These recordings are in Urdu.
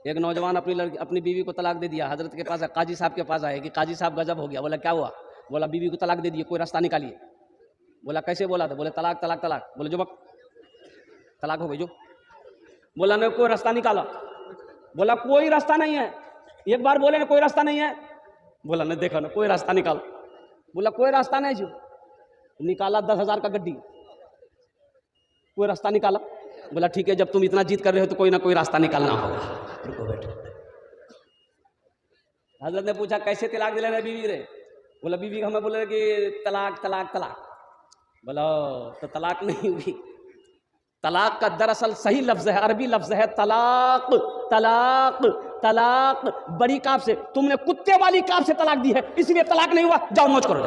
ایک نوجوان اپنی بیوی کو طلاق دے دیا، حضرت کے پاس قاضی صاحب کے پاس آئے کہ قاضی صاحب غضب ہو گیا. بولا کیا ہوا؟ بولا بیوی کو طلاق دے دیے، کوئی راستہ نکالیے. بولا کیسے بولا تھا؟ بولے طلاق طلاق طلاق. بولے جو طلاق ہو گئی جو. بولا نہیں کوئی راستہ نکالا. بولا کوئی راستہ نہیں ہے. ایک بار بولے نا کوئی راستہ نہیں ہے. بولا نہیں دیکھا نا کوئی راستہ نکالا. بولا کوئی راستہ نہیں جو. نکالا 10,000 کا گڈی، کوئی راستہ نکالا. بولا ٹھیک ہے جب تم اتنا جیت کر رہے ہو تو کوئی نہ کوئی راستہ نکالنا ہوگا. رکو بیٹھو. حضرت نے پوچھا کیسے طلاق دلا رہے بیوی رے؟ بولا بیوی ہمیں بولے کہ طلاق طلاق طلاق. بولا تو طلاق نہیں ہوئی. طلاق کا دراصل صحیح لفظ ہے، عربی لفظ ہے طلاق. طلاق طلاق بڑی کاف سے، تم نے کتے والی کاف سے طلاق دی ہے اس لیے طلاق نہیں ہوا، جاؤ موج کرو.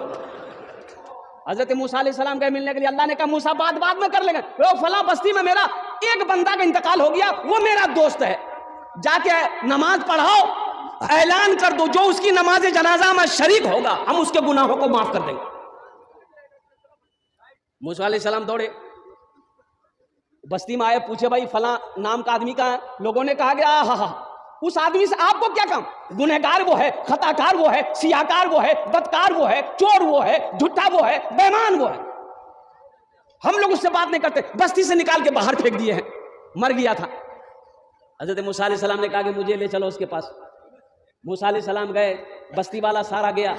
حضرت موسیٰ علیہ السلام گئے ملنے کے لیے، اللہ نے کہا موسیٰ بعد میں کر لیں گے. فلاں بستی میں میرا ایک بندہ کا انتقال ہو گیا، وہ میرا دوست ہے، جا کے نماز پڑھاؤ، اعلان کر دو جو اس کی نماز جنازہ میں شریک ہوگا ہم اس کے گناہوں کو معاف کر دیں گے. موسیٰ علیہ السلام دوڑے، بستی میں آئے، پوچھے بھائی فلاں نام کا آدمی کہاں ہے؟ لوگوں نے کہا کہ ہاں اس آدمی سے آپ کو کیا کام؟ گنہگار وہ ہے، خطا کار وہ ہے، سیاکار وہ ہے، بدکار وہ ہے، چور وہ ہے، جھوٹا وہ ہے، بےمان وہ ہے، ہم لوگ اس سے بات نہیں کرتے، بستی سے نکال کے باہر پھینک دیے ہیں، مر گیا تھا. حضرت موسیٰ علیہ السلام نے کہا کہ مجھے لے چلو اس کے پاس. موسیٰ علیہ السلام گئے، بستی والا سارا گیا،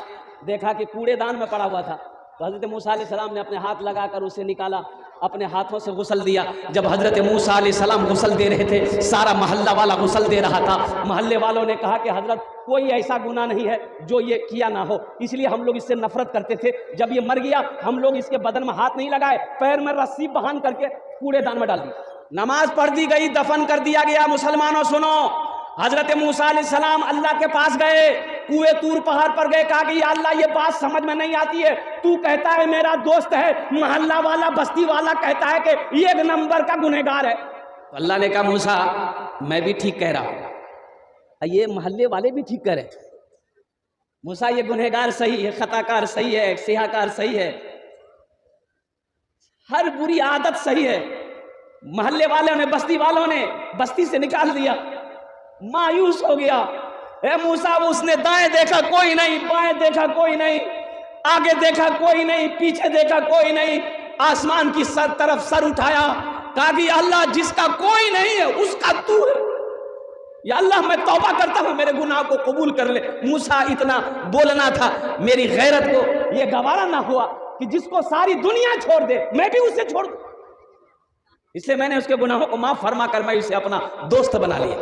دیکھا کہ کوڑے دان میں پڑا ہوا تھا. تو حضرت موسیٰ علیہ السلام نے اپنے ہاتھ لگا کر اسے نکالا، اپنے ہاتھوں سے غسل دیا. جب حضرت موسیٰ علیہ السلام غسل دے رہے تھے، سارا محلہ والا غسل دے رہا تھا. محلے والوں نے کہا کہ حضرت کوئی ایسا گناہ نہیں ہے جو یہ کیا نہ ہو، اس لیے ہم لوگ اس سے نفرت کرتے تھے. جب یہ مر گیا ہم لوگ اس کے بدن میں ہاتھ نہیں لگائے، پیر میں رسی باندھ کر کے کوڑے دان میں ڈال دی. نماز پڑھ دی گئی، دفن کر دیا گیا. مسلمانوں سنو، حضرت موسیٰ علیہ السلام اللہ کے پاس گئے، کوہ طور پہاڑ پر گئے، کہا کہ یا اللہ یہ بات سمجھ میں نہیں آتی ہے، تو کہتا ہے میرا دوست ہے، محلہ والا بستی والا کہتا ہے کہ یہ ایک نمبر کا گنہگار ہے. تو اللہ نے کہا موسیٰ میں بھی ٹھیک کہہ رہا ہوں، یہ محلے والے بھی ٹھیک کہہ رہے. موسیٰ یہ گنہگار صحیح ہے، خطا کار صحیح ہے، سیاکار صحیح ہے، ہر بری عادت صحیح ہے. محلے والوں نے، بستی والوں نے بستی سے نکال دیا. مایوس ہو گیا. اے موسیٰ اس نے دائیں دیکھا کوئی نہیں، بائیں دیکھا کوئی نہیں، آگے دیکھا کوئی نہیں، پیچھے دیکھا کوئی نہیں. آسمان کی طرف سر اٹھایا، کہا کہ یا اللہ جس کا کوئی نہیں ہے اس کا تو ہے، یا اللہ میں توبہ کرتا ہوں میرے گناہ کو قبول کر لے. موسیٰ اتنا بولنا تھا، میری غیرت کو یہ گوارا نہ ہوا کہ جس کو ساری دنیا چھوڑ دے میں بھی اسے چھوڑ دوں، اس لیے میں نے اس کے گناہوں کو معاف فرما کر میں اسے اپنا دوست بنا لیا.